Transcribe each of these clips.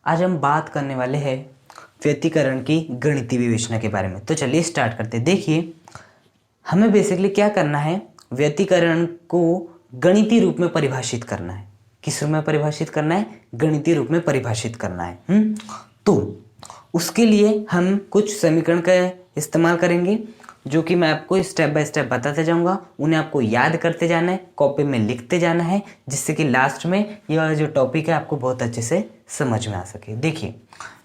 आज हम बात करने वाले हैं व्यतिकरण की गणितीय विवेचना के बारे में। तो चलिए स्टार्ट करते हैं। देखिए, हमें बेसिकली क्या करना है, व्यतिकरण को गणितीय रूप में परिभाषित करना है। किस रूप में परिभाषित करना है? गणितीय रूप में परिभाषित करना है। तो उसके लिए हम कुछ समीकरण का इस्तेमाल करेंगे, जो कि मैं आपको स्टेप बाय स्टेप बताते जाऊंगा। उन्हें आपको याद करते जाना है, कॉपी में लिखते जाना है, जिससे कि लास्ट में ये वाला जो टॉपिक है आपको बहुत अच्छे से समझ में आ सके। देखिए,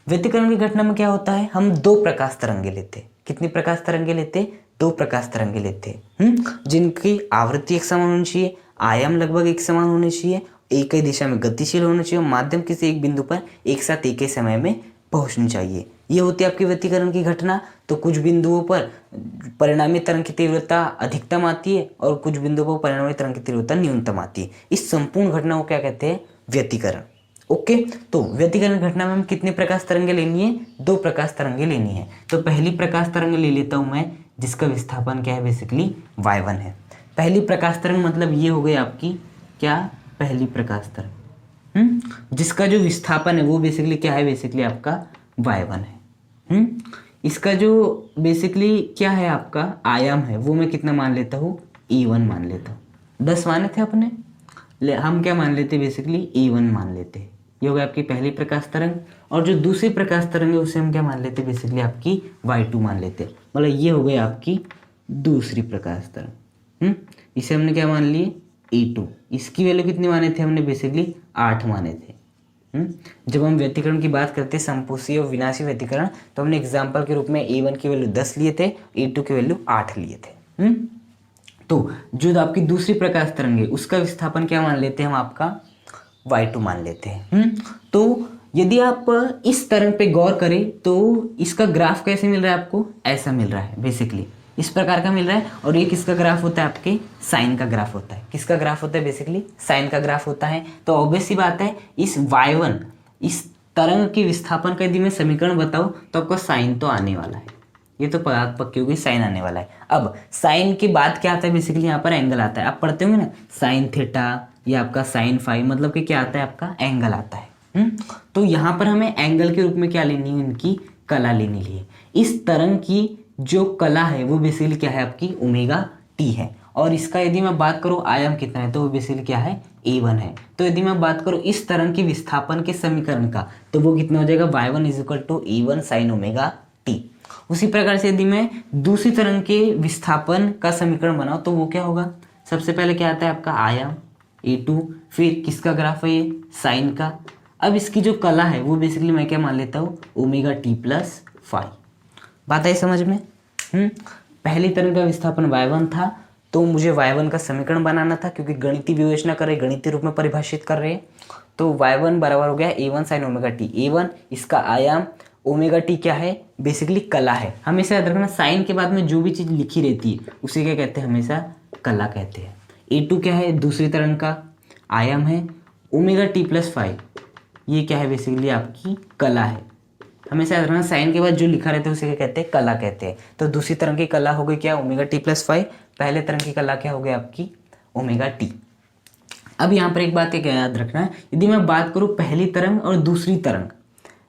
व्यतिकरण की घटना में क्या होता है, हम दो प्रकाश तरंगे लेते हैं। कितनी प्रकाश तरंगे लेते हैं? दो प्रकाश तरंगे लेते हैं, जिनकी आवृत्ति एक समान होनी चाहिए, आयाम लगभग एक समान होने चाहिए, एक ही दिशा में गतिशील होना चाहिए, माध्यम किसी एक बिंदु पर एक साथ एक ही समय में पहुंचनी चाहिए। ये होती है आपकी व्यतिकरण की घटना। तो कुछ बिंदुओं पर परिणामी तरंग की तीव्रता अधिकतम आती है और कुछ बिंदुओं पर परिणामी तरंग की तीव्रता न्यूनतम आती है। इस संपूर्ण घटना को क्या कहते हैं? व्यतिकरण। ओके, तो व्यतिकरण घटना में हम कितनी प्रकाश तरंगे लेनी है? दो प्रकाश तरंगे लेनी है। तो पहली प्रकाश तरंग ले लेता हूं मैं, जिसका विस्थापन क्या है? बेसिकली y1 है। पहली प्रकाश तरंग मतलब ये हो गई आपकी क्या? पहली प्रकाश तरंग, जिसका जो विस्थापन है वो बेसिकली क्या है? बेसिकली आपका y1 है। इसका जो बेसिकली क्या है? आपका आयाम है, वो मैं कितना मान लेता हूँ? e1 मान लेता हूँ। 10 माने थे अपने, हम क्या मान लेते? बेसिकली e1 मान लेते हैं। ये हो गया आपकी पहली प्रकाश तरंग। और जो दूसरी प्रकाश तरंग है उसे हम क्या मान लेते? बेसिकली आपकी y2 मान लेते हैं। मतलब ये हो गई आपकी दूसरी प्रकाश तरंग। इसे हमने क्या मान लिए? e2। इसकी वैल्यू कितनी माने थे हमने? बेसिकली 8 माने थे। जब हम व्यतिकरण की बात करते हैं, संपोषी और विनाशी व्यतिकरण, तो हमने एग्जाम्पल के रूप में a1 की वैल्यू 10 लिए थे, a2 की वैल्यू 8 लिए थे। तो जो आपकी दूसरी प्रकाश तरंग है उसका विस्थापन क्या मान लेते हैं हम? आपका y2 मान लेते हैं। तो यदि आप इस तरंग पे गौर करें तो इसका ग्राफ कैसे मिल रहा है आपको? ऐसा मिल रहा है, बेसिकली इस प्रकार का मिल रहा है। और ये किसका ग्राफ होता है? आपके साइन का ग्राफ होता है। किसका ग्राफ होता है? बेसिकली साइन का ग्राफ होता है। तो ऑब्वियस सी बात है, इस y1 इस तरंग के विस्थापन का यदि मैं समीकरण बताऊं तो आपका साइन तो आने वाला है। ये तो बात पक्की होगी, साइन आने वाला है। अब साइन के बाद क्या आता है? बेसिकली यहाँ पर एंगल आता है। आप पढ़ते होंगे ना, साइन थीटा या आपका साइन फाई, मतलब कि क्या आता है? आपका एंगल आता है। तो यहाँ पर हमें एंगल के रूप में क्या लेनी है? इनकी कला लेनी है। इस तरंग की जो कला है वो बेसिकली क्या है? आपकी ओमेगा टी है। और इसका यदि मैं बात करूँ आयाम कितना है, तो वो बेसिकली क्या है? a1 है। तो यदि मैं बात करूँ इस तरंग की विस्थापन के समीकरण का, तो वो कितना हो जाएगा? y1 equal to a1 sine omega T. उसी प्रकार से यदि मैं दूसरी तरंग के विस्थापन का समीकरण बनाऊं तो वो क्या होगा? सबसे पहले क्या आता है? आपका आयाम a2, फिर किसका ग्राफ है? ये साइन का। अब इसकी जो कला है वो बेसिकली मैं क्या मान लेता हूँ? Omega T plus five. बात आई समझ में? पहली तरंग का विस्थापन y1 था, तो मुझे y1 का समीकरण बनाना था, क्योंकि गणितीय विवेचना कर रहे, गणितीय रूप में परिभाषित कर रहे हैं। तो y1 बराबर हो गया a1 sine omega T. a1 इसका आयाम, ओमेगा टी क्या है? बेसिकली कला है। हमेशा याद रखना, साइन के बाद में जो भी चीज़ लिखी रहती है उसे क्या कहते हैं? हमेशा कला कहते हैं। a2 क्या है? दूसरी तरंग का आयाम है। ओमेगा टी प्लस फाइव ये क्या है? बेसिकली आपकी कला है। हमेशा याद रखना, साइन के बाद जो लिखा रहता है उसे क्या कहते हैं? कला कहते हैं। तो दूसरी तरंग की कला हो गई क्या? Omega T plus five. पहले तरंग की कला क्या हो गई? आपकी ओमेगा टी। अब यहाँ पर एक बात एक याद रखना है, यदि मैं बात करूँ पहली तरंग और दूसरी तरंग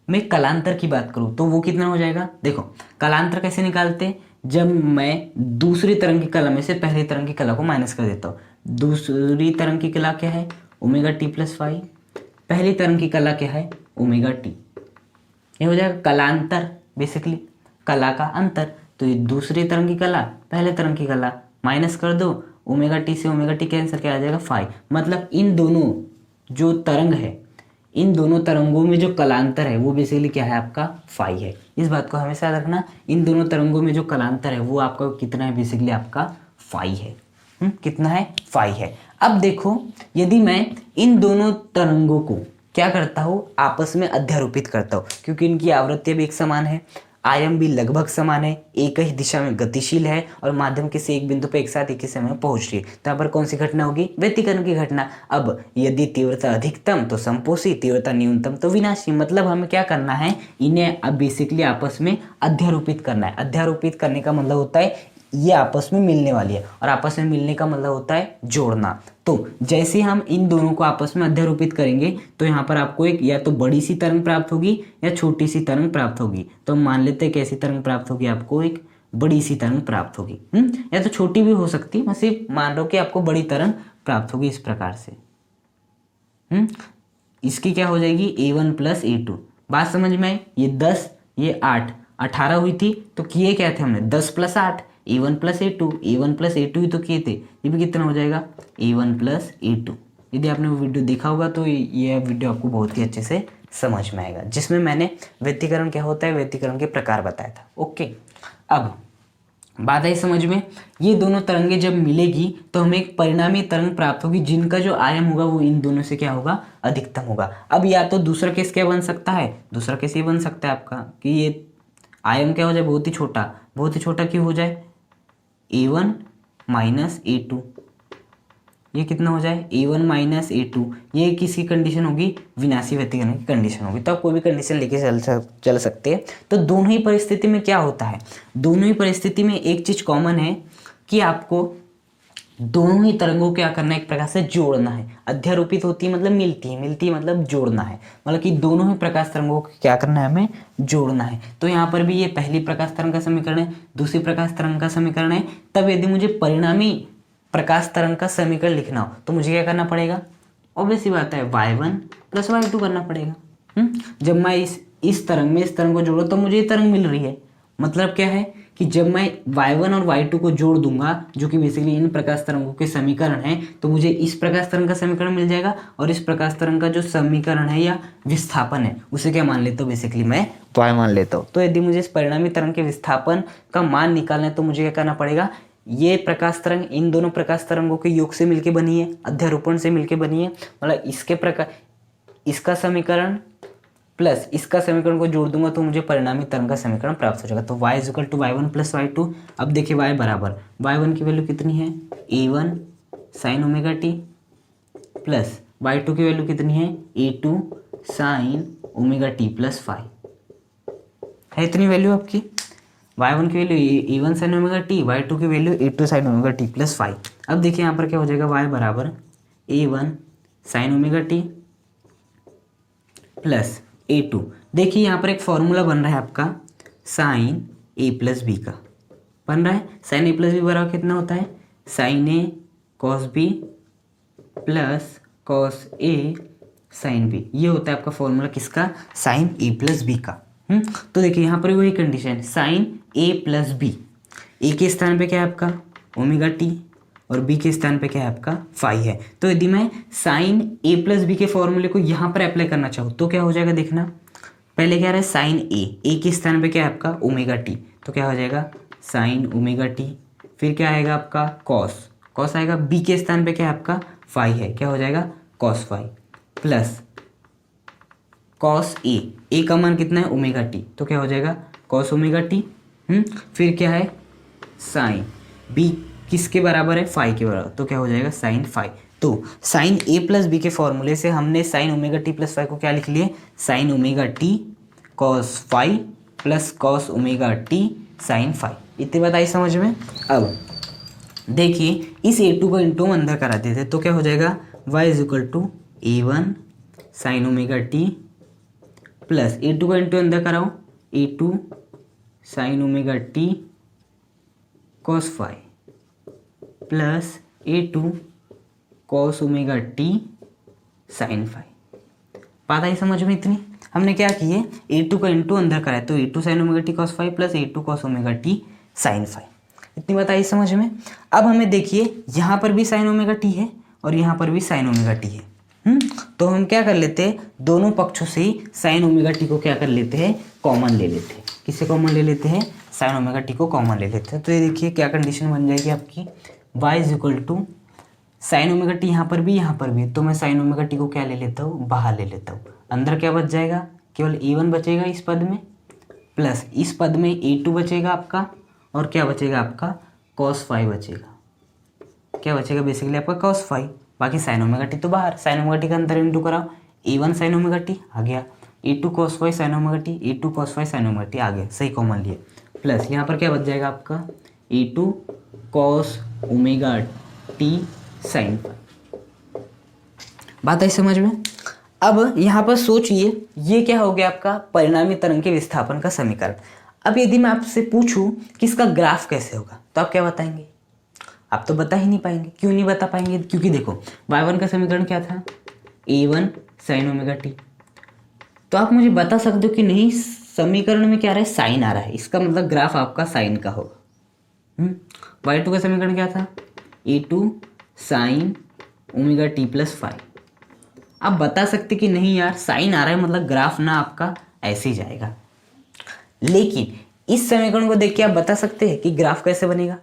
में कलांतर की बात करूँ तो वो कितना हो जाएगा? देखो, कलांतर कैसे निकालते हैं? जब मैं दूसरी तरंग की कला में से पहली तरंग की कला को माइनस कर देता हूँ। दूसरी तरंग की कला क्या है? Omega T plus five. पहली तरंग की कला क्या है? Omega T. ये हो जाएगा कलांतर, बेसिकली कला का अंतर। तो ये दूसरी तरंग की कला, पहले तरंग की कला, माइनस कर दो, ओमेगा टी से ओमेगा टी कैंसिल, क्या आ जाएगा? फाइव। मतलब इन दोनों जो तरंग है, इन दोनों तरंगों में जो कलांतर है वो बेसिकली क्या है? आपका फाई है। इस बात को हमेशा याद रखना, इन दोनों तरंगों में जो कलांतर है वो आपका कितना है? बेसिकली आपका फाई है। कितना है? फाई है। अब देखो, यदि मैं इन दोनों तरंगों को क्या करता हूँ? आपस में अध्यारोपित करता हूँ, क्योंकि इनकी आवृत्ति भी एक समान है, आयाम भी लगभग समान है, एक ही दिशा में गतिशील है और माध्यम के से एक बिंदु पर एक साथ एक ही समय में पहुंच रही है। तो यहाँ पर कौन सी घटना होगी? व्यतिकरण की घटना। अब यदि तीव्रता अधिकतम तो संपोषी, तीव्रता न्यूनतम तो विनाशी। मतलब हमें क्या करना है? इन्हें अब बेसिकली आपस में अध्यारोपित करना है। अध्यारोपित करने का मतलब होता है ये आपस में मिलने वाली है, और आपस में मिलने का मतलब होता है जोड़ना। तो जैसे हम इन दोनों को आपस में अध्यारोपित करेंगे तो यहाँ पर आपको एक या तो बड़ी सी तरंग प्राप्त होगी या छोटी सी तरंग प्राप्त होगी। तो हम मान लेते हैं कैसी तरंग प्राप्त होगी, आपको एक बड़ी सी तरंग प्राप्त होगी, या तो छोटी भी हो सकती है, मैं सिर्फ मान रहा हूँ कि आपको बड़ी तरंग प्राप्त होगी इस प्रकार से। इसकी क्या हो जाएगी, A1 प्लस A2। बात समझ में आई? ये 10 ये 8 18 हुई थी, तो किए क्या थे हमने, 10 plus 8 A1 plus A2, A1 plus A2 ही तो किए थे। ये भी कितना हो जाएगा, A1 प्लस A2। यदि आपने वो वीडियो देखा होगा तो ये वीडियो आपको बहुत ही अच्छे से समझ में आएगा, जिसमें मैंने व्यतिकरण क्या होता है, व्यतिकरण के प्रकार बताया था। ओके, अब बात आई समझ में, ये दोनों तरंगें जब मिलेगी तो हमें एक परिणामी तरंग प्राप्त होगी जिनका जो आयाम होगा वो इन दोनों से क्या होगा, अधिकतम होगा। अब या तो दूसरा केस क्या बन सकता है, दूसरा केस ये बन सकता है आपका कि ये आयाम क्या हो जाए, बहुत ही छोटा। बहुत ही छोटा क्यों हो जाए, A1 माइनस A2। ये कितना हो जाए, A1 माइनस A2। ये किसकी कंडीशन होगी, विनाशी व्यतिकरण की कंडीशन होगी। तो आप कोई भी कंडीशन लेके चल सकते हैं। तो दोनों ही परिस्थिति में क्या होता है, दोनों ही परिस्थिति में एक चीज कॉमन है कि आपको दोनों ही तरंगों को क्या करना है, एक प्रकार से जोड़ना है। अध्यारोपित होती है मतलब मिलती है, मिलती है मतलब जोड़ना है, मतलब कि दोनों ही प्रकाश तरंगों को क्या करना है, हमें जोड़ना है। तो यहाँ पर भी ये पहली प्रकाश तरंग का समीकरण है, दूसरी प्रकाश तरंग का समीकरण है। तब यदि मुझे परिणामी प्रकाश तरंग का समीकरण लिखना हो तो मुझे क्या करना पड़ेगा, ऑब्वियस सी बात है, y1 प्लस y2 करना पड़ेगा। जब मैं इस तरंग में इस तरंग को जोड़ो तो मुझे ये तरंग मिल रही है। मतलब क्या है कि जब मैं y1 और y2 को जोड़ दूंगा, जो कि बेसिकली इन प्रकाश तरंगों के समीकरण है, तो मुझे इस प्रकाश तरंग का समीकरण मिल जाएगा। और इस प्रकाश तरंग का जो समीकरण है या विस्थापन है उसे क्या मान लेता हूँ, बेसिकली मैं y मान लेता हूँ। तो यदि मुझे इस परिणामी तरंग के विस्थापन का मान निकालना है तो मुझे क्या करना पड़ेगा, ये प्रकाश तरंग इन दोनों प्रकाश तरंगों के योग से मिलके बनी है, अध्यारोपण से मिलके बनी है। मतलब इसके प्रकार इसका समीकरण प्लस इसका समीकरण को जोड़ दूंगा तो मुझे परिणामी तरंग का समीकरण प्राप्त हो जाएगा। तो y is equal to y1 plus y2। अब देखिए y बराबर y1 की वैल्यू कितनी है, A1 sine omega T, plus y2 की वैल्यू कितनी है, A2 sine omega T plus 5 है। इतनी वैल्यू आपकी, y1 की value A1 sine omega T, y2 की value A2 sine omega T plus 5। अब देखिए यहाँ पर क्या हो जाएगा, y बराबर A1 sine omega T plus A2। देखिए यहाँ पर एक फॉर्मूला बन रहा है आपका साइन A प्लस बी का बन रहा है। साइन A प्लस बी बराबर कितना होता है, sine A cos B plus cos A sine B. ये होता है आपका फॉर्मूला किसका, साइन A प्लस बी का। तो देखिए यहाँ पर वही condition, sine A plus B, A के स्थान पे क्या है आपका ओमेगा टी और बी के स्थान पे क्या है आपका फाई है। तो यदि मैं साइन A प्लस बी के फॉर्मूले को यहाँ पर अप्लाई करना चाहूँ तो क्या हो जाएगा, देखना पहले क्या रहा है, साइन ए के स्थान पे क्या है आपका ओमेगा टी, तो क्या हो जाएगा साइन ओमेगा टी। फिर क्या आएगा आपका कॉस आएगा, बी के स्थान पे क्या है आपका फाई है, क्या हो जाएगा cos phi, plus cos A का मान कितना है ओमेगा टी, तो क्या हो जाएगा कॉस ओमेगा टी। फिर क्या है साइन बी किसके बराबर है, फाई के बराबर, तो क्या हो जाएगा साइन फाई। तो साइन A प्लस बी के फॉर्मूले से हमने sine omega T plus phi को क्या लिख लिए, sine omega T cos phi plus cos omega T sine phi. इतनी बात आई समझ में। अब देखिए इस A2 को इंटू अंदर करा देते तो क्या हो जाएगा, y is equal to A1 sine omega T plus A2 का इंटू अंदर कराओ A2 sine omega T cos phi plus A2 cos omega T sine phi. बात आई समझ में इतनी। हमने क्या किए, A2 का इंटू अंदर कराए तो A2 sine omega T cos phi plus A2 cos omega T sine phi. इतनी बात आई समझ में। अब हमें देखिए यहाँ पर भी साइन ओमेगा टी है और यहाँ पर भी साइन ओमेगा टी है। तो हम क्या कर लेते हैं, दोनों पक्षों से साइन ओमेगा टी को क्या कर लेते हैं, कॉमन ले लेते हैं। किसे कॉमन ले लेते हैं, साइन ओमेगा टी को कॉमन ले लेते हैं। तो ये देखिए क्या कंडीशन बन जाएगी आपकी, y is equal to sine omega T यहाँ पर भी, तो मैं साइन ओमेगा टी को क्या ले लेता हूँ, बाहर ले लेता हूँ। अंदर क्या बच जाएगा, केवल A1 बचेगा इस पद में, प्लस इस पद में A2 बचेगा आपका, और क्या बचेगा आपका कॉस फाई बचेगा। क्या बचेगा बेसिकली आपका कॉस फाई, बाकी साइन ओमेगा टी तो बाहर। साइन ओमेगा टी का अंदर इंटू कराओ, A1 साइन ओमेगा टी आ गया, A2 cos phi sine omega t, A2 cos phi sine omega t आ गया, सही कॉमन लिए। प्लस यहाँ पर क्या बच जाएगा आपका A2 cos omega t sin phi. बात आई समझ में? अब यहाँ पर सोचिए, ये क्या हो गया आपका परिणामी तरंग के विस्थापन का समीकरण। अब यदि मैं आपसे पूछूं कि इसका ग्राफ कैसे होगा तो आप क्या बताएंगे? आप तो बता ही नहीं पाएंगे। क्यों नहीं बता पाएंगे? क्योंकि देखो y1 का समीकरण क्या था? A1 sin omega t। तो आप मुझे बता सकते हो कि नहीं समीकरण में क्या आ रहा है? साइन आ रहा है, इसका मतलब ग्राफ आपका साइन का होगा। y2 का समीकरण क्या था? A2 sin omega t plus five. आप बता सकते कि नहीं यार साइन आ रहा है मतलब ग्राफ ना आपका ऐसे ही जाएगा। लेकिन इस समीकरण को देख के आप बता सकते हैं कि ग्राफ कैसे बनेगा।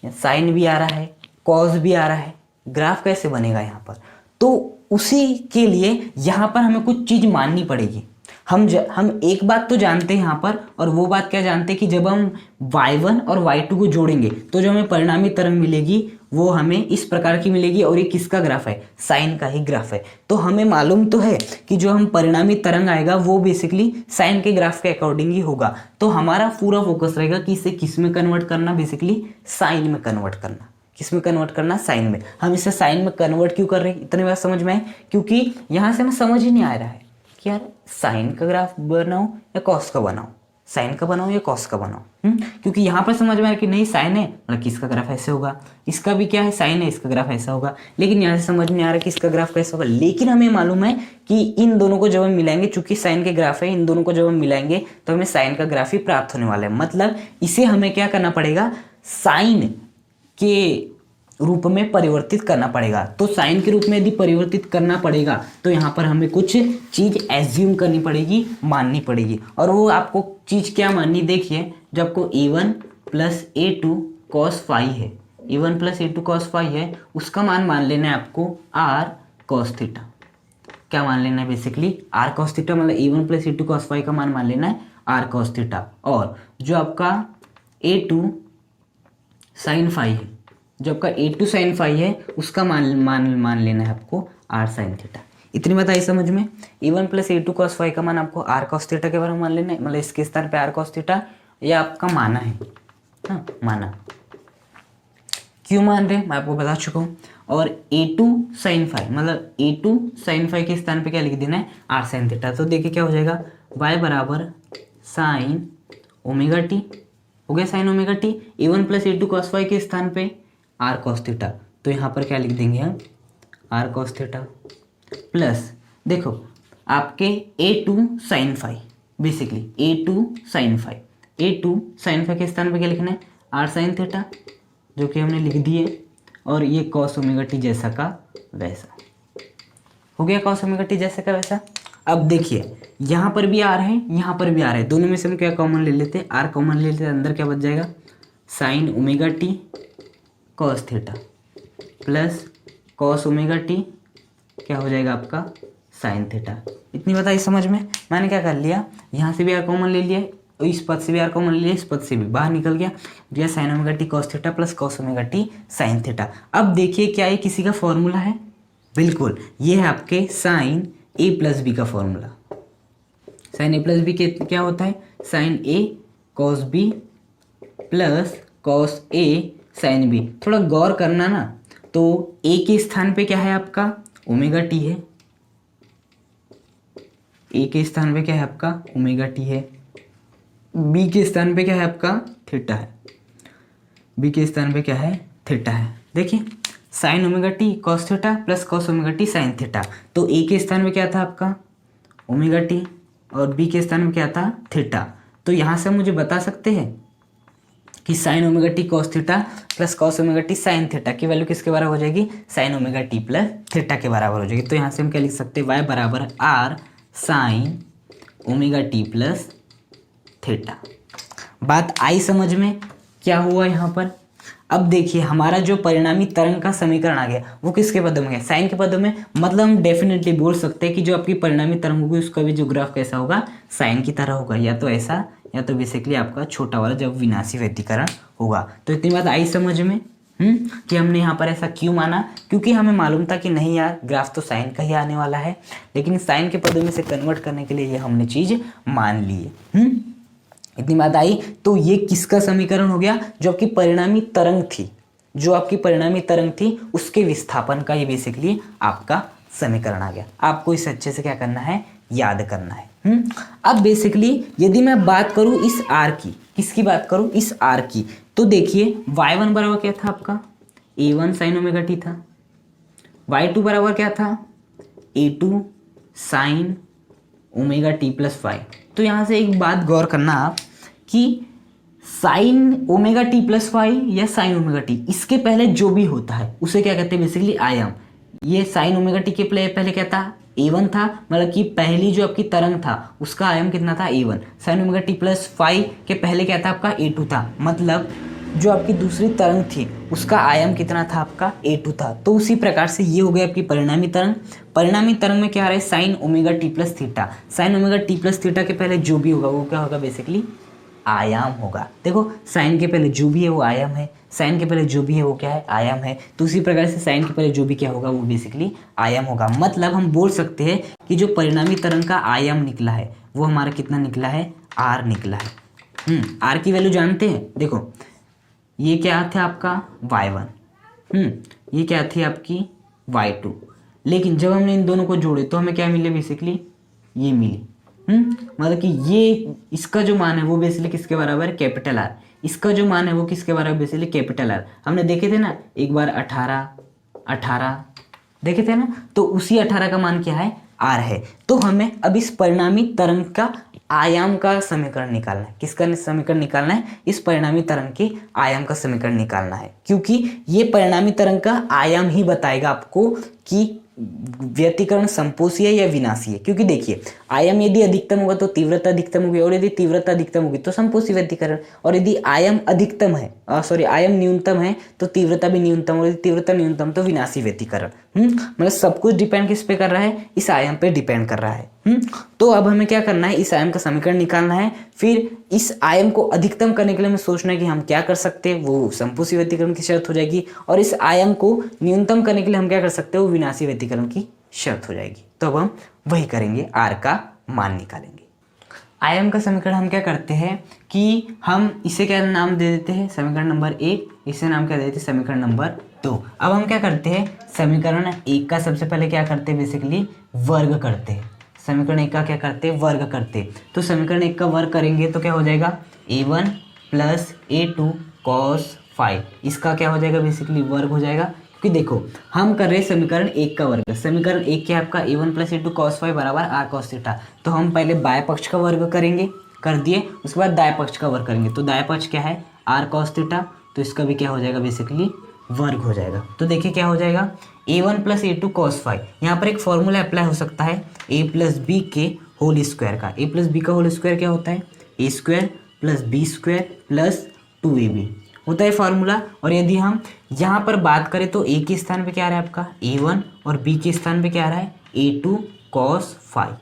साइन भी आ रहा है, कॉस भी आ रहा है, ग्राफ कैसे बनेगा यहाँ पर? तो उसी के लिए यहाँ पर हमें कुछ चीज़ माननी पड़ेगी। हम एक बात तो जानते हैं यहाँ पर, और वो बात क्या जानते हैं कि जब हम y1 और y2 को जोड़ेंगे तो जो हमें परिणामी तरंग मिलेगी वो हमें इस प्रकार की मिलेगी, और ये किसका ग्राफ है? साइन का ही ग्राफ है। तो हमें मालूम तो है कि जो हम परिणामी तरंग आएगा वो बेसिकली साइन के ग्राफ के अकॉर्डिंग ही होगा। तो हमारा पूरा फोकस रहेगा कि इसे किस में कन्वर्ट करना, बेसिकली साइन में कन्वर्ट करना। किस में कन्वर्ट करना? साइन में। हम इसे साइन में कन्वर्ट क्यों कर रहे हैं? इतनी बात समझ में आए? क्योंकि यहाँ से हमें समझ ही नहीं आ रहा है कि यार साइन का ग्राफ बनाऊं या कॉस का बनाऊं, साइन का बनाऊं या कॉस का बनाऊं। क्योंकि यहाँ पर समझ में आया कि नहीं साइन है मतलब किसका ग्राफ ऐसे होगा, इसका भी क्या है साइन है, इसका ग्राफ ऐसा होगा। लेकिन यहाँ से समझ में आ रहा है कि इसका ग्राफ कैसा होगा। लेकिन हमें मालूम है कि इन दोनों को जब हम मिलाएंगे, चूंकि साइन के ग्राफ है, इन दोनों को जब हम मिलाएंगे तो हमें साइन का ग्राफ ही प्राप्त होने वाला है। मतलब इसे हमें क्या करना पड़ेगा? साइन के रूप में परिवर्तित करना पड़ेगा। तो साइन के रूप में यदि परिवर्तित करना पड़ेगा तो यहाँ पर हमें कुछ चीज़ एज्यूम करनी पड़ेगी, माननी पड़ेगी। और वो आपको चीज़ क्या माननी? देखिए जब आपको a1 plus A2 cos phi है, a1 plus A2 cos phi है, उसका मान लेना है आपको r cos थीटा। क्या मान लेना है? बेसिकली r cos थीटा, मतलब a1 plus A2 cos phi का मान लेना है r cos थीटा। और जो आपका A2 sin फाई है, जो आपका A2 sin फाई है उसका मान लेना है आपको r sin थीटा। इतनी बात आई समझ में? A1 plus A2 cos phi का मान आपको r cos थीटा के बारे में मान लेना है, मतलब इसके स्थान पे r cos थीटा ये आपका माना है। हाँ माना। क्यों मान रहे हैं मैं आपको बता चुका हूँ। और A2 sin फाई, मतलब A2 sin फाई के स्थान पे क्या लिख देना है? r sin theta. तो देखिए क्या हो जाएगा? y बराबर साइन ओमेगा टी हो गया, sine omega T. A1 plus A2 cos phi के स्थान पे r cos थीटा, तो यहाँ पर क्या लिख देंगे हम? r cos थीटा प्लस देखो आपके A2 sin phi, basically A2 sin phi, A2 sin phi के स्थान पे क्या लिखना है? r sin थीटा, जो कि हमने लिख दिए। और ये cos ओमेगा टी जैसा का वैसा हो गया, cos ओमेगा टी जैसा का वैसा। अब देखिए यहाँ पर भी r है, यहाँ पर भी r है, दोनों में से हम क्या कॉमन ले लेते हैं? r कॉमन ले लेते हैं, अंदर क्या बच जाएगा? Sign omega T cos theta plus cos omega T क्या हो जाएगा आपका? Sine theta. इतनी बात आई समझ में? मैंने क्या कर लिया, यहाँ से भी r कॉमन ले लिया, इस पद से भी r कॉमन ले लिया, इस पद से भी बाहर निकल गया, दिया sign omega T cos theta plus cos omega T sine theta. अब देखिए क्या ये किसी का फॉर्मूला है? बिल्कुल, ये है आपके साइन a प्लस बी का formula. Sine a plus B के क्या होता है? Sine a cos b plus cos a sine B. थोड़ा गौर करना ना, तो a के स्थान पे क्या है आपका? ओमेगा टी है। a के स्थान पे क्या है आपका? ओमेगा टी है। b के स्थान पे क्या है आपका? थीटा है। b के स्थान पे क्या है? थीटा है। देखिए sign omega T cos theta plus cos omega T sine theta. तो a के स्थान में क्या था आपका? ओमेगा टी, और b के स्थान में क्या था? थीटा। तो यहाँ से मुझे बता सकते हैं कि sine omega T cos theta plus cos omega T sine theta की वैल्यू किसके बराबर हो जाएगी? Sign omega T plus theta के बराबर हो जाएगी। तो यहाँ से हम क्या लिख सकते हैं? y बराबर r sign omega T plus theta. बात आई समझ में? क्या हुआ यहाँ पर? अब देखिए हमारा जो परिणामी तरंग का समीकरण आ गया वो किसके पदों में गया? साइन के पदों में। मतलब हम डेफिनेटली बोल सकते हैं कि जो आपकी परिणामी तरंग होगी उसका भी जो ग्राफ कैसा होगा? साइन की तरह होगा, या तो ऐसा या तो बेसिकली आपका छोटा वाला जब विनाशी व्यतिकरण होगा। तो इतनी बात आई समझ में कि हमने यहाँ पर ऐसा क्यों माना? क्योंकि हमें मालूम था कि नहीं यार ग्राफ तो साइन का ही आने वाला है, लेकिन साइन के पदों में से कन्वर्ट करने के लिए ये हमने चीज़ मान ली है। इतनी बात आई। तो ये किसका समीकरण हो गया, जो आपकी परिणामी तरंग थी, जो आपकी परिणामी तरंग थी उसके विस्थापन का ये बेसिकली आपका समीकरण आ गया। आपको इसे अच्छे से क्या करना है, याद करना है। अब बेसिकली यदि मैं बात करूं इस आर की, किसकी बात करूं, इस आर की, तो देखिए y1 बराबर क्या था आपका, a1 साइन ओमेगा टी था, y2 बराबर क्या था, a2 sine omega T plus Y. तो यहाँ से एक बात गौर करना आप कि sine omega T plus Y या साइन ओमेगा टी, इसके पहले जो भी होता है उसे क्या कहते हैं, बेसिकली आयाम। ये साइन ओमेगा टी के पहले क्या था, a1 था, मतलब कि पहली जो आपकी तरंग था उसका आयाम कितना था, a1। Sine omega T plus phi के पहले क्या था आपका, a2 था, मतलब जो आपकी दूसरी तरंग थी उसका आयाम कितना था आपका, a2 था। तो उसी प्रकार से ये हो गई आपकी परिणामी तरंग। परिणामी तरंग में क्या आ रहा है, sign omega T plus theta. Sign omega T plus theta के पहले जो भी होगा वो क्या होगा, बेसिकली आयाम होगा। देखो साइन के पहले जो भी है वो आयाम है, साइन के पहले जो भी है वो क्या है, आयाम है। तो उसी प्रकार से साइन के पहले जो भी क्या होगा वो बेसिकली आयाम होगा। मतलब हम बोल सकते हैं कि जो परिणामी तरंग का आयाम निकला है वो हमारा कितना निकला है, आर निकला है। आर की वैल्यू जानते हैं, देखो ये क्या था आपका y1, ये क्या थी आपकी y2। लेकिन जब हमने इन दोनों को जोड़े तो हमें क्या मिले, बेसिकली ये मिली। मतलब कि ये इसका जो मान है वो बेसिकली किसके बराबर है, कैपिटल आर। इसका जो मान है वो किसके बराबर, बेसिकली कैपिटल आर। हमने देखे थे ना एक बार 18 देखे थे ना, तो उसी 18 का मान क्या है, आर है। तो हमें अब इस परिणामी तरंग का आयाम का समीकरण निकालना है। किसका समीकरण निकालना है, इस परिणामी तरंग के आयाम का समीकरण निकालना है, क्योंकि ये परिणामी तरंग का आयाम ही बताएगा आपको कि व्यतिकरण संपोषी है या विनाशी है। क्योंकि देखिए आयाम यदि अधिकतम होगा तो तीव्रता अधिकतम होगी, और यदि तीव्रता अधिकतम होगी तो संपोषी व्यतिकरण, और यदि आयाम अधिकतम है आयाम न्यूनतम है तो तीव्रता भी न्यूनतम, और यदि तीव्रता न्यूनतम तो विनाशी व्यतिकरण। मतलब सब कुछ डिपेंड किस पे कर रहा है, इस आयाम पे डिपेंड कर रहा है। तो अब हमें क्या करना है, इस आयाम का समीकरण निकालना है। फिर इस आयाम को अधिकतम करने के लिए हमें सोचना है कि हम क्या कर सकते हैं, वो संपोषी व्यतिकरण की शर्त हो जाएगी, और इस आयाम को न्यूनतम करने के लिए हम क्या कर सकते हैं, वो विनाशी व्यतिकरण की शर्त हो जाएगी। तो अब हम वही करेंगे, आर का मान निकालेंगे। आयाम का समीकरण हम क्या करते हैं कि हम इसे क्या नाम दे देते हैं, समीकरण नंबर 1, इसे नाम क्या देते हैं, समीकरण नंबर 2। अब हम क्या करते हैं, समीकरण 1 का सबसे पहले क्या करते हैं, बेसिकली वर्ग करते हैं। समीकरण 1 का क्या करते हैं, वर्ग करते हैं। तो समीकरण 1 का वर्ग करेंगे तो क्या हो जाएगा, a1 plus a2 cos five, इसका क्या हो जाएगा, बेसिकली वर्ग हो जाएगा। क्योंकि देखो हम कर रहे हैं समीकरण 1 का वर्ग। समीकरण 1 क्या है आपका, a1 plus a2 cos five बराबर आर कॉस थीटा। तो हम पहले बाएं पक्ष का वर्ग करेंगे, कर दिए, उसके बाद दाएं पक्ष का वर्ग करेंगे। तो दाएं पक्ष क्या है, आर कॉस थीटा, तो इसका भी क्या हो जाएगा, बेसिकली वर्ग हो जाएगा। तो देखिए क्या हो जाएगा, a1 plus a2 cos five. यहाँ पर एक फॉर्मूला अप्लाई हो सकता है a प्लस बी के होल स्क्वायर का। a प्लस बी का होल स्क्वायर क्या होता है, a square plus B square plus 2ab होता है फार्मूला। और यदि हम यहाँ पर बात करें तो a के स्थान पे क्या आ रहा है आपका a1, और b के स्थान पे क्या आ रहा है a2 कॉस फाइव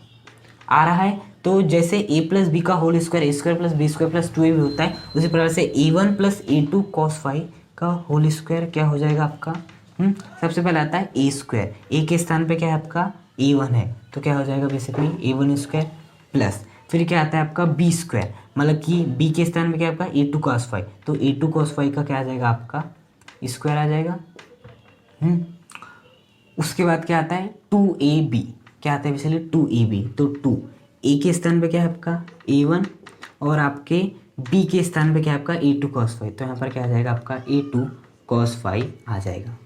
आ रहा है। तो जैसे a प्लस बी का whole square a square plus B square plus 2ab होता है, उसी प्रकार से a1 plus a2 cos five का होल स्क्वायर क्या हो जाएगा आपका, सबसे पहले आता है a स्क्वायर, a के स्थान पे क्या है आपका a1 है, तो क्या हो जाएगा बेसिकली a1 स्क्वायर प्लस फिर क्या आता है आपका b स्क्वायर, मतलब कि b के स्थान पे क्या है आपका a2 कॉस फाइव, तो a2 कॉस फाइव का क्या आ जाएगा आपका स्क्वायर आ जाएगा। उसके बाद क्या आता है 2ab, क्या आता है बेसिकली 2ab, तो 2 a के स्थान पे क्या है आपका a1, और आपके b के स्थान पे क्या है आपका a2 cos फाइव, तो यहाँ पर क्या आ जाएगा आपका a2 cos फाइव आ जाएगा।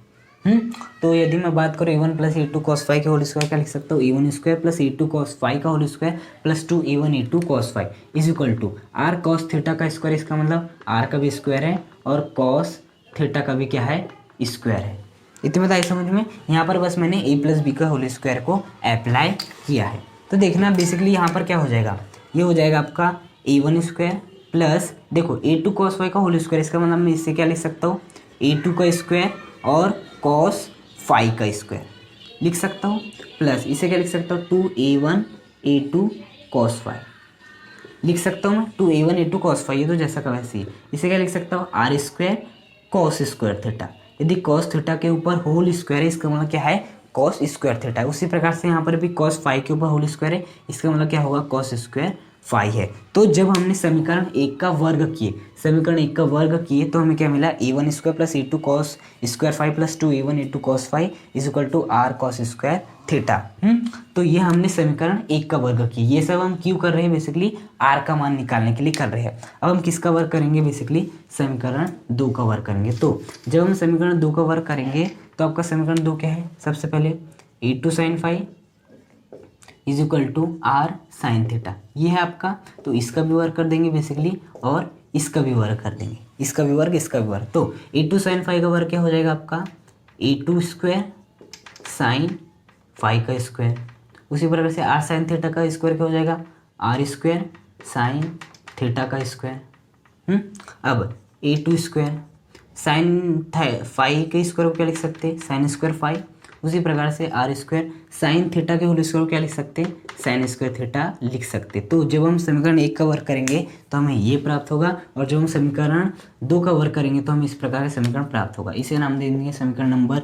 तो यदि मैं बात करूँ a1 plus a2 cos phi के होल स्क्वायर, क्या लिख सकता हूँ a1 square plus a2 cos phi का whole square plus 2a1 a2 cos phi is equal to are cos theta का स्क्वायर, इसका मतलब आर का भी स्क्वायर है और कॉस थीटा का भी क्या है स्क्वायर है। इतने बताइए समझ में। यहाँ पर बस मैंने a प्लस बी का होल स्क्वायर को अप्लाई किया है। तो देखना बेसिकली यहाँ पर क्या हो जाएगा, ये हो जाएगा आपका a1 स्क्वायर प्लस देखो a2 cos फाइव का होल स्क्वायर, इसका मतलब मैं इससे क्या लिख सकता हूँ a2 का स्क्वायर और cos फाइव का स्क्वायर लिख सकता हूँ, प्लस इसे क्या लिख सकता हूँ 2a1 a2 cos फाइव लिख सकता हूँ मैं 2a1 a2 cos फाइव, ये तो जैसा का वैसे ही। इसे क्या लिख सकता हूँ R square cos square theta, यदि कॉस थीटा के ऊपर होल स्क्वायर है इसका मतलब क्या है कॉस स्क्वायर थीटा है। उसी प्रकार से यहाँ पर भी कॉस फाइव के ऊपर होल स्क्वायर है, इसका मतलब क्या होगा कॉस स्क्वायर फाई है। तो जब हमने समीकरण एक का वर्ग किए तो हमें क्या मिला, a1 square plus a2 cos square phi plus 2a1 a2 cos phi is equal to are cos square theta. तो ये हमने समीकरण एक का वर्ग किए। ये सब हम क्यों कर रहे हैं, बेसिकली आर का मान निकालने के लिए कर रहे हैं। अब हम किसका वर्ग करेंगे, बेसिकली समीकरण 2 का वर्ग करेंगे। तो जब हम समीकरण 2 का वर्ग करेंगे तो आपका समीकरण 2 क्या है, सबसे पहले a2 sine phi is equal to R sine theta, ये है आपका। तो इसका भी वर्ग कर देंगे बेसिकली, और इसका भी वर्ग कर देंगे, इसका भी वर्ग, इसका भी वर्ग। तो a2 साइन फाई का वर्ग क्या हो जाएगा आपका, a2 स्क्वायर साइन फाई का स्क्वायर। उसी प्रकार से आर साइन थीटा का स्क्वायर क्या हो जाएगा, आर स्क्वायर साइन थीटा का स्क्वायर। अब a2 स्क्वायर साइन फाई के स्क्वायर को क्या लिख सकते हैं, साइन स्क्वायर फाई। उसी प्रकार से आर स्क्वायर साइन थीटा के होल स्क्वायर को क्या लिख सकते हैं, साइन स्क्वायर थीटा लिख सकते। तो जब हम समीकरण 1 का वर्ग करेंगे तो हमें ये प्राप्त होगा, और जब हम समीकरण 2 का वर्ग करेंगे तो हमें इस प्रकार का समीकरण प्राप्त होगा। इसे नाम दे देंगे समीकरण नंबर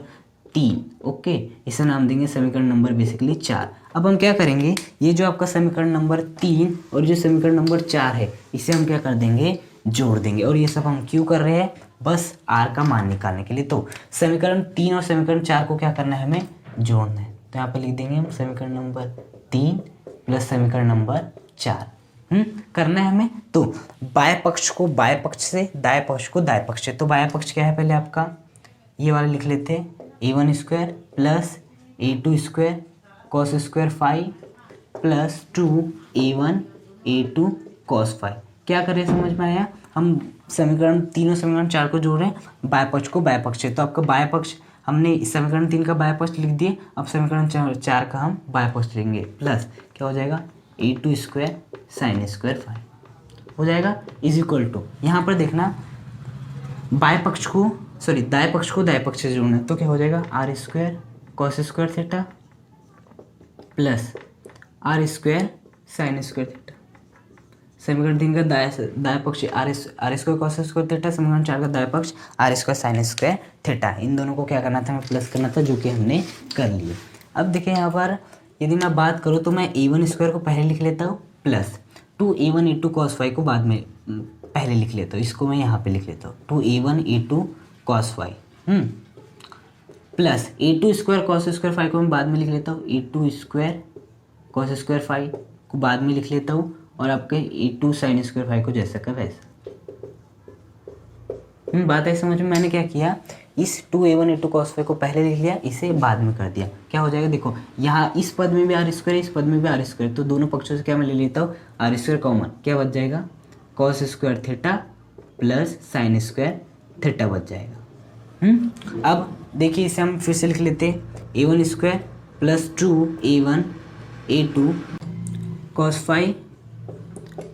3। ओके, इसे नाम देंगे समीकरण नंबर बेसिकली 4। अब हम क्या करेंगे, ये जो आपका समीकरण नंबर 3 और जो समीकरण नंबर 4 है, इसे हम क्या कर देंगे, जोड़ देंगे। और ये सब हम क्यों कर रहे हैं, बस आर का मान निकालने के लिए। तो समीकरण 3 और समीकरण 4 को क्या करना है, हमें जोड़ना है। तो यहाँ पर लिख देंगे हम समीकरण नंबर 3 प्लस समीकरण नंबर 4 करना है हमें। तो बाएं पक्ष को बाएं पक्ष से, दाएं पक्ष को दाएं पक्ष से। तो बाएं पक्ष क्या है, पहले आपका ये वाला लिख लेते हैं, a1 square plus a2 square cos square phi plus 2a1 a2 cos phi. क्या करें, समझ में आया। हम समीकरण 3 और समीकरण 4 को जोड़ रहे हैं बाएं पक्ष को बाएं पक्ष से। तो आपका बाएं पक्ष हमने समीकरण 3 का बाएं पक्ष लिख दिए, अब समीकरण 4 का हम बाएं पक्ष लेंगे। प्लस क्या हो जाएगा, a2 square sine square phi हो जाएगा इज इक्वल टू, यहाँ पर देखना बाएं पक्ष को दाएं पक्ष को दाएं पक्ष से जोड़ना है। तो क्या हो जाएगा, r square cos square theta plus r square sine square theta. समीकरण 3 का दाएं पक्ष r square cos square theta, समीकरण 4 का दाएं पक्ष r square sine square theta. इन दोनों को क्या करना था, हमें प्लस करना था, जो कि हमने कर लिए। अब देखिए यहाँ पर यदि मैं बात करूँ तो मैं a1 स्क्वायर को पहले लिख लेता हूँ, plus 2a1 a2 cos phi को बाद में पहले लिख लेता हूँ। इसको मैं यहाँ पे लिख लेता हूँ 2a1 a2 cos phi plus a2 square cos square phi को मैं बाद में लिख लेता हूँ, a2 square cos square phi को बाद में लिख लेता हूँ, और आपके a2 साइन स्क्वायर फाई को जैसा का वैसा। बात है समझ में। मैंने क्या किया, इस 2a1 a2 cos फाई को पहले लिख लिया, इसे बाद में कर दिया। क्या हो जाएगा, देखो यहाँ इस पद में भी आर स्क्वायर, इस पद में भी आर स्क्वायर, तो दोनों पक्षों से क्या मैं ले लेता हूँ, आर स्क्वायर कॉमन। क्या बच जाएगा, cos square theta plus sine square theta बच जाएगा। अब देखिए इसे हम फिर से लिख लेते हैं, a1 square plus 2a1 a2 cos phi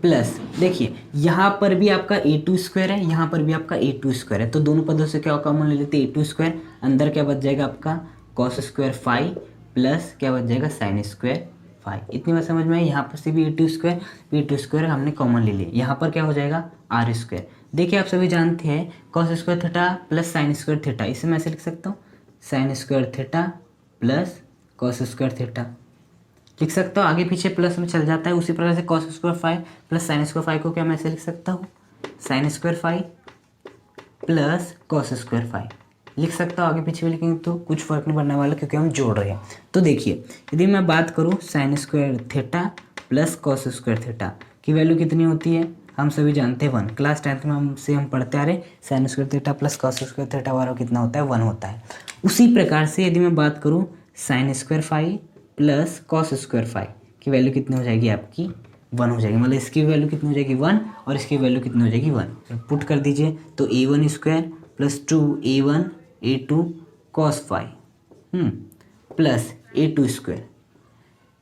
plus, देखिए यहाँ पर भी आपका a2 स्क्वायर है, यहाँ पर भी आपका a2 स्क्वायर है। तो दोनों पदों से क्या कॉमन ले लेते हैं, a2 स्क्वायर। अंदर क्या बच जाएगा आपका, cos स्क्वायर फाई प्लस क्या बच जाएगा, साइन स्क्वायर फाई। इतनी बात समझ में आई। यहाँ पर से भी a2 स्क्वायर हमने कॉमन ले लिया। यहाँ पर क्या हो जाएगा, आर स्क्वायर। देखिए आप सभी जानते हैं cos square theta plus sine square theta, इसे मैं ऐसे लिख सकता हूँ, sine square theta plus cos square theta लिख सकता हूँ। आगे पीछे प्लस में चल जाता है। उसी प्रकार से cos square phi plus sine square phi को क्या मैं ऐसे लिख सकता हूँ, sine square phi plus cos square phi लिख सकता हूँ। आगे पीछे भी लिखेंगे तो कुछ फर्क नहीं पड़ने वाला, क्योंकि हम जोड़ रहे हैं। तो देखिए यदि मैं बात करूँ sine square theta plus cos square theta की वैल्यू कितनी होती है, हम सभी जानते हैं 1। क्लास 10th में हम पढ़ते आ रहे, sign square theta plus cos square theta वाला कितना होता है, 1 होता है। उसी प्रकार से यदि मैं बात करूँ sine square phi plus cos square phi की वैल्यू कितनी हो जाएगी, आपकी 1 हो जाएगी। मतलब इसकी वैल्यू कितनी हो जाएगी, 1, और इसकी वैल्यू कितनी हो जाएगी, 1। पुट कर दीजिए तो a1 square plus 2a1 a2 cos phi plus a2 square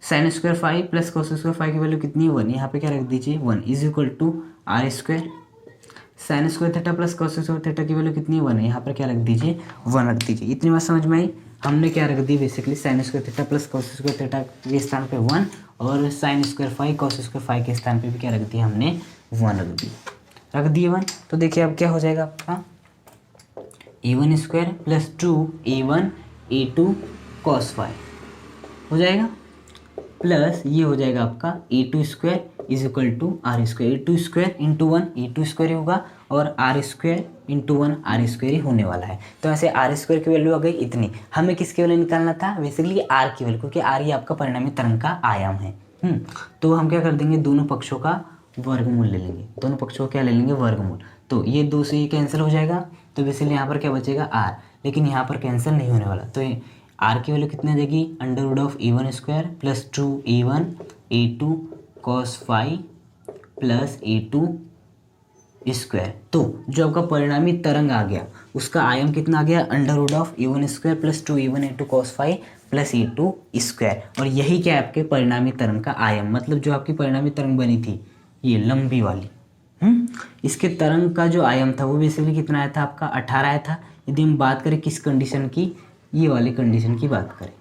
sine square phi plus cos square phi की वैल्यू कितनी है, 1। यहाँ पे क्या रख दीजिए, 1 is equal to are square sine square theta plus cos square theta की वैल्यू कितनी है, 1 है। यहाँ पर क्या रख दीजिए, 1 रख दीजिए। इतनी बात समझ में आई। हमने क्या रख दी, basically sine square theta plus cos square theta के स्थान पे 1, और sine square phi cos square phi के स्थान पे भी क्या रख दिया, हमने 1 रख दिए 1। तो देखिए अब क्या हो जाएगा आपका, a1 square plus 2a1 a2 cos phi हो जाएगा, प्लस ये हो जाएगा आपका a2 square is equal to are square, a two square into one a two square ही होगा और r square into one r square ही होने वाला है। तो ऐसे आर स्क्वायर की वैल्यू आ गई इतनी। हमें किसकी वैल्यू निकालना था, बेसिकली आर की वैल्यू, क्योंकि आर ही आपका परिणामी तरंग का आयाम है। तो हम क्या कर देंगे, दोनों पक्षों का वर्गमूल ले लेंगे, दोनों पक्षों क्या ले लेंगे, वर्गमूल। तो ये दो से ये कैंसिल हो जाएगा, तो बेसिकली यहाँ पर क्या बचेगा आर, लेकिन यहाँ पर कैंसिल नहीं होने वाला। तो ये आर की वैल्यू कितनी आ जाएगी, under root of A one square plus 2a1 a2 cos phi plus a2 square. तो जो आपका परिणामी तरंग आ गया उसका आयाम कितना आ गया, under root of A one square plus 2a1 a2 cos phi plus a2 square. और यही क्या है आपके परिणामी तरंग का आयाम, मतलब जो आपकी परिणामी तरंग बनी थी ये लंबी वाली, इसके तरंग का जो आयाम था वो बेसिकली कितना आया था आपका 18 आया था। यदि हम बात करें किस कंडीशन की, ये वाली कंडीशन की बात करें,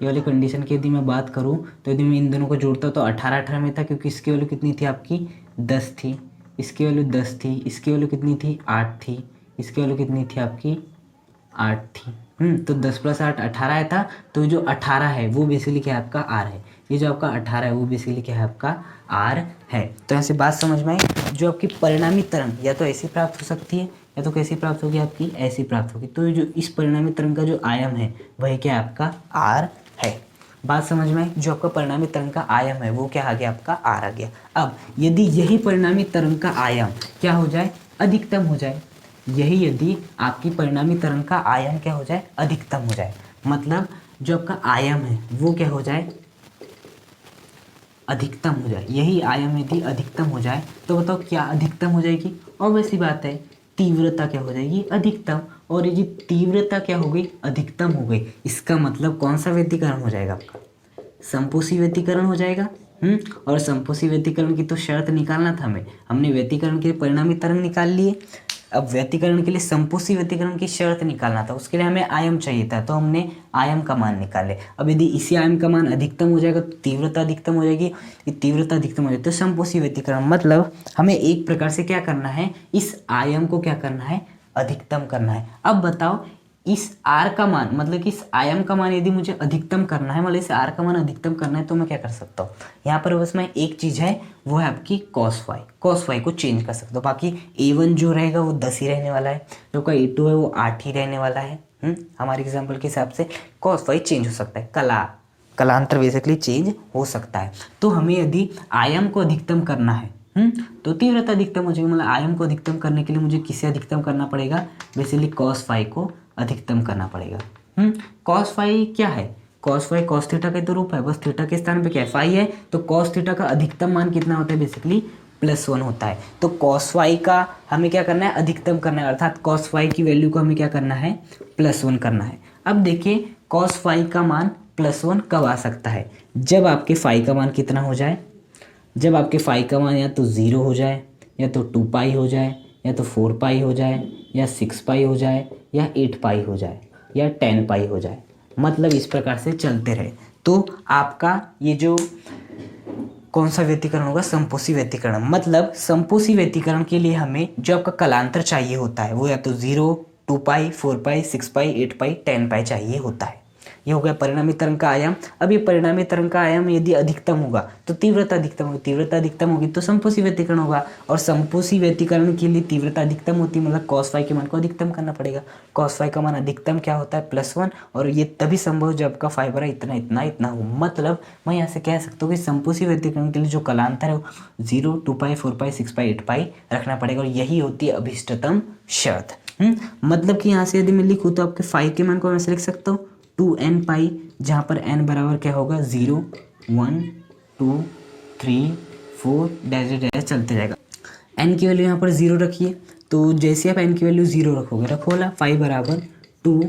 ये वाली कंडीशन की यदि मैं बात करूँ तो यदि मैं इन दोनों को जोड़ता तो 18 में था, क्योंकि इसकी वैल्यू कितनी थी आपकी 10 थी, इसकी वैल्यू 10 थी, इसकी वैल्यू कितनी थी 8 थी, इसकी वैल्यू कितनी थी आपकी 8 थी। तो 10 + 8 18 आया था। तो जो 18 है वो बेसिकली क्या है आपका आर है, ये जो आपका 18 है वो बेसिकली क्या है आपका आर है। तो ऐसे बात समझ में आई, जो आपकी परिणामी तरंग या तो ऐसी प्राप्त हो सकती है या तो कैसी प्राप्त होगी आपकी ऐसी प्राप्त होगी। तो जो इस परिणामी तरंग का जो आयाम है वही क्या है आपका आर है। बात समझ में आई, जो आपका परिणामी तरंग का आयाम है वो क्या आ गया आपका आर आ गया। अब यदि यही परिणामी तरंग का आयाम क्या हो जाए, अधिकतम हो जाए, यही यदि आपकी परिणामी तरंग का आयाम क्या हो जाए, अधिकतम हो जाए, मतलब जो आपका आयाम है वो क्या हो जाए, अधिकतम हो जाए, यही आयाम यदि अधिकतम हो जाए तो बताओ क्या अधिकतम हो जाएगी, ऑब्वियस सी बात है तीव्रता क्या हो जाएगी अधिकतम। और ये जो तीव्रता क्या हो गई, अधिकतम हो गई, इसका मतलब कौन सा व्यतिकरण हो जाएगा आपका, संपोषी व्यतिकरण हो जाएगा। और संपोषी व्यतिकरण की तो शर्त निकालना था हमें, हमने व्यतिकरण के परिणामी तरंग निकाल लिए। अब व्यतिकरण के लिए संपोषी व्यतिकरण की शर्त निकालना था, उसके लिए हमें आयाम चाहिए था, तो हमने आयाम का मान निकाले। अब यदि इसी आयाम का मान अधिकतम हो जाएगा तो तीव्रता अधिकतम हो जाएगी, तीव्रता अधिकतम हो जाएगी तो संपोषी व्यतिकरण, मतलब हमें एक प्रकार से क्या करना है, इस आयाम को क्या करना है, अधिकतम करना है। अब बताओ इस आर का मान, मतलब कि इस आयाम का मान यदि मुझे अधिकतम करना है, मतलब इस आर का मान अधिकतम करना है, तो मैं क्या कर सकता हूँ, यहाँ पर बस मैं एक चीज़ है वो है आपकी cos फाई को चेंज कर सकता हूँ। बाकी a1 जो रहेगा वो 10 ही रहने वाला है, जो का a2 है वो 8 ही रहने वाला है। हमारे एग्जाम्पल के हिसाब से cos फाई चेंज हो सकता है, कलांतर बेसिकली चेंज हो सकता है। तो हमें यदि आयाम को अधिकतम करना है तो तीव्रता अधिकतम हो जाएगी, मतलब आयाम को अधिकतम करने के लिए मुझे किसे अधिकतम करना पड़ेगा, बेसिकली cos फाई को अधिकतम करना पड़ेगा। cos फाई क्या है, cos फाई cos थीटा का तो रूप है, बस थीटा के स्थान पे क्या है फाई है, तो cos थीटा का अधिकतम मान कितना होता है, बेसिकली +1 होता है। तो cos फाई का हमें क्या करना है, अधिकतम करना है, अर्थात cos फाई की वैल्यू को हमें क्या करना है, +1 करना है। अब देखिए cos फाई का मान +1 कब आ सकता है, जब आपके फाई का मान कितना हो जाए, जब आपके फाई का मान या तो 0 हो जाए, या तो 2 पाई हो जाए, या तो 4 पाई हो जाए, या 6 पाई हो जाए, या 8 पाई हो जाए, या 10 पाई हो जाए, मतलब इस प्रकार से चलते रहे। तो आपका ये जो कौन सा व्यतिकरण होगा, संपोषी व्यतिकरण। मतलब संपोषी व्यतिकरण के लिए हमें जो आपका कलांतर चाहिए होता है वो या तो 0, 2 पाई, 4 पाई, 6 पाई, 8 पाई, 10 पाई चाहिए होता है। ये हो गया परिणामी तरंग का आयाम। अब ये परिणामी तरंग का आयाम यदि अधिकतम होगा तो तीव्रता अधिकतम होगी, तीव्रता अधिकतम होगी तो संपोषी व्यतिकरण होगा, और संपोषी व्यतिकरण के लिए तीव्रता अधिकतम होती है, मतलब cos फाई के मान को अधिकतम करना पड़ेगा। cos फाई का मान अधिकतम क्या होता है, +1, और ये तभी संभव जब आपका फाई बराबर इतना इतना इतना हो। मतलब मैं यहाँ से कह सकता हूँ कि संपोषी व्यतिकरण के लिए जो कलांतर है वो 0, 2 पाई, 4 पाई, 6 पाई, 8 पाई रखना पड़ेगा, और यही होती है अभिष्टतम शर्त। मतलब कि यहाँ से यदि मैं लिखूँ तो आपके फाई के मान को मैं लिख सकता हूँ 2n पाई, जहाँ पर n बराबर क्या होगा 0, 1, 2, 3, 4 डैश चलते जाएगा। n की वैल्यू यहाँ पर 0 रखिए, तो जैसे आप n की वैल्यू 0 रखोगे, रखो वाला फाई बराबर 2,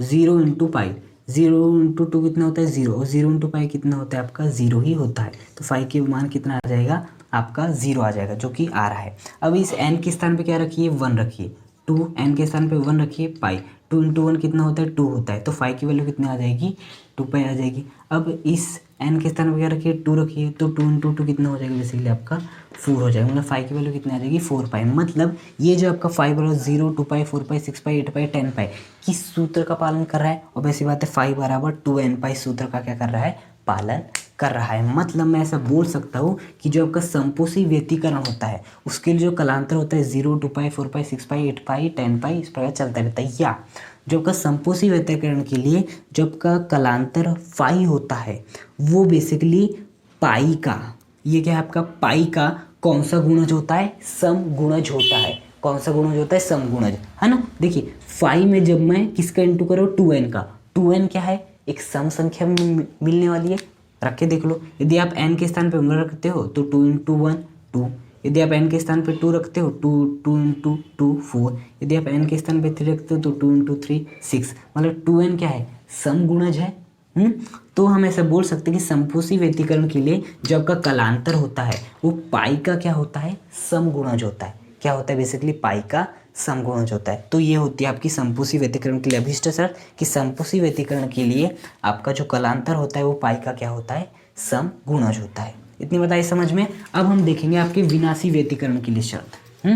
0 इंटू पाई, 0 इंटू 2 कितना होता है 0, और 0 इंटू पाई कितना होता है आपका 0 ही होता है। तो फाई के मान कितना आ जाएगा आपका 0 आ जाएगा, जो कि आ रहा है। अब इस n के स्थान पे क्या रखिए 1 रखिए, 2 n के स्थान पे 1 रखिए, पाई 2 इंटू 1 कितना होता है 2 होता है, तो फाई की वैल्यू कितनी आ जाएगी 2 पाई आ जाएगी। अब इस n के स्थान पे क्या रखिए 2 रखिए, तो 2 इंटू 2 कितना हो जाएगा बेसिकली आपका 4 हो जाएगा, मतलब फाई की वैल्यू कितनी आ जाएगी 4 पाई। मतलब ये जो आपका फाई बराबर 0, 2 पाई, 4 पाई, 6 पाई, 8 पाई, 10 पाई किस सूत्र का पालन कर रहा है, और वैसी बात है फाई बराबर 2n पाई सूत्र का क्या कर रहा है, पालन कर रहा है। मतलब मैं ऐसा बोल सकता हूँ कि जो आपका समपोषी व्यतिकरण होता है उसके लिए जो कलांतर होता है 0, 2 पाई, 4 पाई, 6 पाई, 8 पाई, 10 पाई, इस प्रकार चलता रहता है। या जो आपका समपोषी व्यतिकरण के लिए जो आपका कलांतर फाई होता है वो बेसिकली पाई का, ये क्या है आपका पाई का कौन सा गुणज होता है, सम गुणज होता है। कौन सा गुणज होता है, सम गुणज, है ना। देखिए फाई में जब मैं किसका इंटू करूँ, 2n का, 2n क्या है, एक सम संख्या मिलने वाली है, रख के देख लो। यदि आप n के स्थान पे उंगली रखते हो तो 2 × 1 2, यदि आप n के स्थान पे 2 रखते हो 2 × 2 4, यदि आप n के स्थान पे 3 रखते हो तो 2 × 3 6, मतलब 2n क्या है, सम गुणज है। तो हम ऐसा बोल सकते हैं कि समपोषी व्यतिकरण के लिए जो आपका कलांतर होता है वो पाई का क्या होता है, समगुणज होता है। क्या होता है, बेसिकली पाई का समगुणज होता है। तो ये होती है आपकी समपोषी व्यतिकरण के लिए अभिष्ट शर्त कि समपोषी व्यतिकरण के लिए आपका जो कलांतर होता है वो पाई का क्या होता है, समगुणज होता है। इतनी बताइए समझ में। अब हम देखेंगे आपके विनाशी व्यतिकरण के लिए शर्त।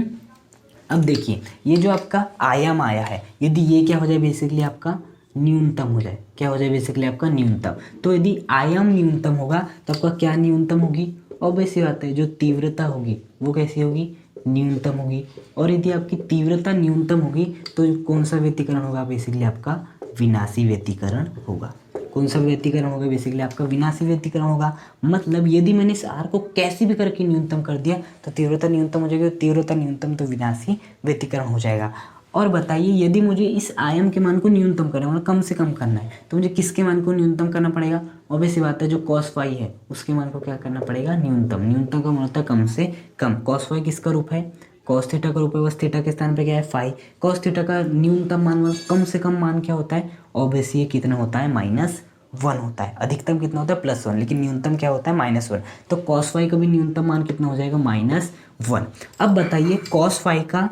अब देखिए ये जो आपका आयाम आया है, यदि ये क्या हो जाए, बेसिकली आपका न्यूनतम हो जाए, क्या हो जाए, बेसिकली आपका न्यूनतम। तो यदि आयाम न्यूनतम होगा तो आपका क्या न्यूनतम होगी, ऑब्वियस सी बात है जो तीव्रता होगी वो कैसी होगी, न्यूनतम होगी। और यदि आपकी तीव्रता न्यूनतम होगी तो कौन सा व्यतिकरण होगा, बेसिकली आपका विनाशी व्यतिकरण होगा। कौन सा व्यतिकरण होगा, बेसिकली आपका विनाशी व्यतिकरण होगा। मतलब यदि मैंने इस आर को कैसे भी करके न्यूनतम कर दिया तो तीव्रता न्यूनतम हो जाएगी, तीव्रता न्यूनतम तो विनाशी व्यतिकरण हो जाएगा। और बताइए यदि मुझे इस आयाम के मान को न्यूनतम करना है, मतलब कम से कम करना है, तो मुझे किसके मान को न्यूनतम करना पड़ेगा, ऑब्वियस सी बात है जो कॉस फाई है उसके मान को क्या करना पड़ेगा, न्यूनतम। न्यूनतम का मतलब होता है कम से कम। कॉस फाई किसका रूप है, कॉस थीटा का रूप है, बस थीटा के स्थान पे क्या है, फाई। कॉस थीटा का न्यूनतम मान मतलब कम से कम मान क्या होता है, ऑब्वियस ये कितना होता है, -1 होता है। अधिकतम कितना होता है, +1, लेकिन न्यूनतम क्या होता है, -1। तो कॉस फाई का भी न्यूनतम मान कितना हो जाएगा, -1। अब बताइए कॉस फाई का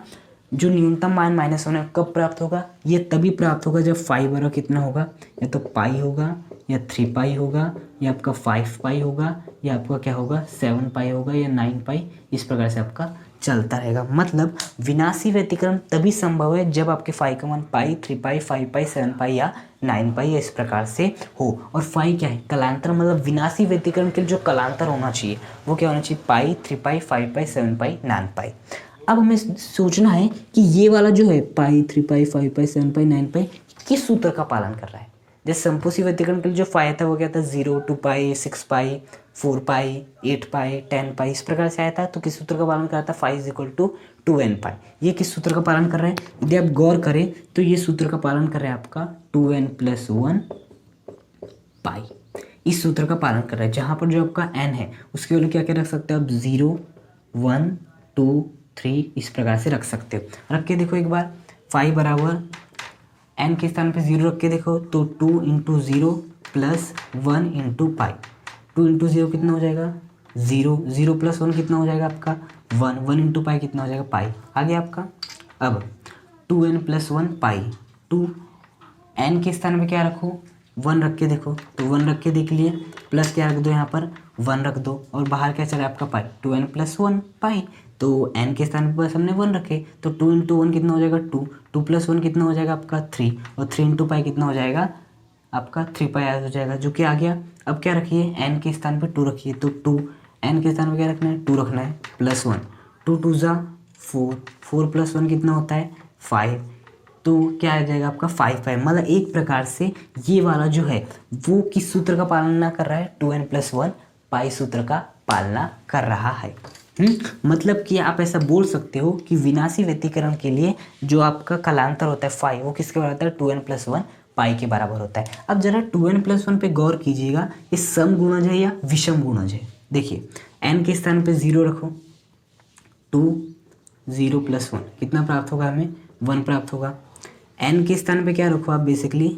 जो न्यूनतम मान -1 है कब प्राप्त होगा, ये तभी प्राप्त होगा जब फाई बराबर कितना होगा, या तो पाई होगा, या 3 पाई होगा, या आपका 5 पाई होगा, या आपका क्या होगा 7 पाई होगा, या 9 पाई। इस प्रकार से आपका चलता रहेगा। मतलब विनाशी व्यतिकरण तभी संभव है जब आपके फाई का मान पाई, 3 पाई, 5 पाई, 7 पाई या 9 पाई इस प्रकार से हो। और फाई क्या है, कलांतर। मतलब विनाशी व्यतिकरण के लिए जो कलांतर होना चाहिए वो क्या होना चाहिए, पाई, 3 पाई, 5 पाई, 7 पाई, 9 पाई। अब हमें सोचना है कि ये वाला जो है पाई, 3 पाई, 5 पाई, 7 पाई, 9 पाई किस सूत्र का पालन कर रहा है। जैसे समपोषी व्यतिकरण के लिए जो फाई था वो क्या था, 0, 2 पाई, 6 पाई, 4 पाई, 8 पाई, 10 पाई, इस प्रकार से आया था। तो किस सूत्र का पालन कर रहा था, फाई = 2n पाई। ये किस सूत्र का पालन कर रहा है, यदि आप गौर करें तो ये सूत्र का पालन कर रहा है आपका 2n + 1 पाई। इस सूत्र का पालन कर रहा है जहाँ पर जो आपका n है उसके वैल्यू क्या क्या रख सकते हो आप, 0, 1, 2, 3 इस प्रकार से रख सकते हो। रख के देखो एक बार, फाई बराबर n के स्थान पे 0 रख के देखो तो 2 × 0 + 1 × पाई। 2 × 0 कितना हो जाएगा, 0, 0 + 1 कितना हो जाएगा आपका 1, 1 × पाई कितना हो जाएगा, पाई। आ गया आपका। अब 2n + 1 पाई, 2 n के स्थान पे क्या रखो, 1 रख के देखो, तो 1 रख के देख लिए, प्लस क्या रख दो यहाँ पर 1 रख दो, और बाहर क्या चला आपका पाई, 2n + 1 पाई। तो n के स्थान पर बस हमने 1 रखे तो 2 × 1 कितना हो जाएगा 2, 2 + 1 कितना हो जाएगा आपका 3, और 3 × पाई कितना हो जाएगा आपका 3 पाई हो जाएगा, जो कि आ गया। अब क्या रखिए, n के स्थान पर 2 रखिए, तो 2 n के स्थान पर क्या रखना है, 2 रखना है, +1, 2 × 2 = 4, 4 + 1 कितना होता है 5, तो क्या आ जाएगा आपका 5 पाई। मतलब एक प्रकार से ये वाला जो है वो किस सूत्र का पालना कर रहा है, 2n + 1 पाई सूत्र का पालना कर रहा है। मतलब कि आप ऐसा बोल सकते हो कि विनाशी व्यतिकरण के लिए जो आपका कलांतर होता है फाई वो किसके बराबर होता है, 2n + 1 पाई के बराबर होता है। अब जरा 2n + 1 पे गौर कीजिएगा, ये सम गुणज है या विषम गुणज है। देखिए n के स्थान पे 0 रखो, 2 0 + 1 कितना प्राप्त होगा, हमें 1 प्राप्त होगा। n के स्थान पे क्या रखो आप, बेसिकली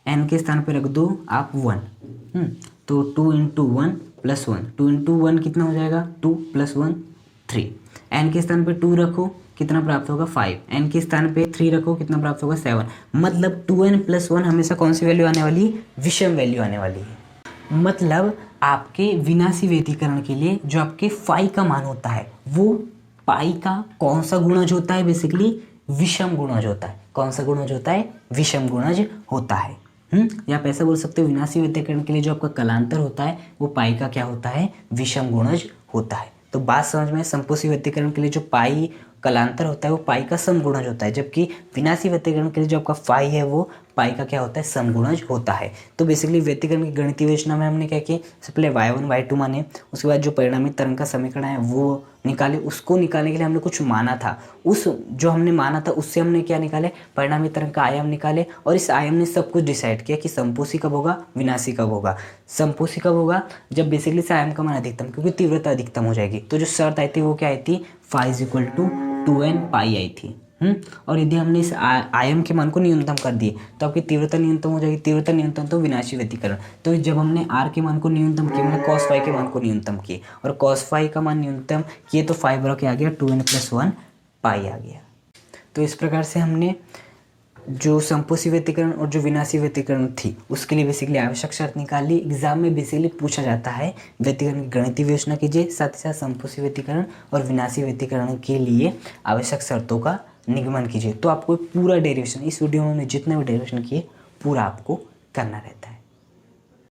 n के स्थान पे रख दो आप 1, तो 2 × 1 + 1, 2 × 1 कितना हो जाएगा 2 + 1 3। n के स्थान पे 2 रखो कितना प्राप्त होगा 5, n के स्थान पे 3 रखो कितना प्राप्त होगा 7। मतलब 2n + 1 हमेशा कौन सी वैल्यू आने वाली है, विषम वैल्यू आने वाली है। मतलब आपके विनाशी व्यतिकरण के लिए जो आपके फाई का मान होता है वो पाई का कौन सा गुणज होता है, बेसिकली विषम गुणज होता है। कौन सा गुणज होता है, विषम गुणज होता है। या आप ऐसा बोल सकते हो विनाशी व्यतिकरण के लिए जो आपका कलांतर होता है वो पाई का क्या होता है, विषम गुणज होता है। तो बात समझ में, संपोषी व्यतिकरण के लिए जो पाई कलांतर होता है वो पाई का समगुणज होता है, जबकि विनाशी व्यतिकरण के लिए जो आपका फाई है वो पाई का क्या होता है, समगुणज होता है। तो बेसिकली व्यतिकरण की गणितीय विवेचना में हमने क्या किया, सबसे पहले y1 y2 माने, उसके बाद जो परिणामी तरंग का समीकरण है वो निकाले। उसको निकालने के लिए हमने कुछ माना था, उस जो हमने माना था उससे हमने क्या निकाले, परिणामी तरंग का आयाम निकाले, और इस आयाम ने सब कुछ डिसाइड किया कि संपोषी कब होगा, विनाशी कब होगा। संपोषी कब होगा, जब बेसिकली इस आयाम का मान अधिकतम, क्योंकि तीव्रता अधिकतम हो जाएगी। तो जो शर्त आई थी वो क्या आई थी, phi is equal to 2n pi आई थी। और यदि हमने इस आयाम के मान को न्यूनतम कर दिए तो आपकी तीव्रता न्यूनतम हो जाएगी। तीव्रता न्यूनतम तो विनाशी व्यतिकरण। तो जब हमने r के मान को न्यूनतम किया, हमने cos फाई के मान को न्यूनतम किए, और cos फाई का मान न्यूनतम किए तो फाई बराबर क्या आ गया, 2n+1 पाई आ गया। तो इस प्रकार से हमने जो संपोषी व्यतिकरण और जो विनाशी व्यतिकरण थी उसके लिए बेसिकली आवश्यक शर्त निकाल ली। एग्जाम में बेसिकली पूछा जाता है व्यतिकरण की गणितीय विवेचना कीजिए, साथ ही साथ संपोषी व्यतिकरण और विनाशी व्यतिकरण के लिए आवश्यक शर्तों का निगमन कीजिए। तो आपको पूरा डेरिवेशन, इस वीडियो में जितने भी डेरिवेशन किए पूरा आपको करना रहता है।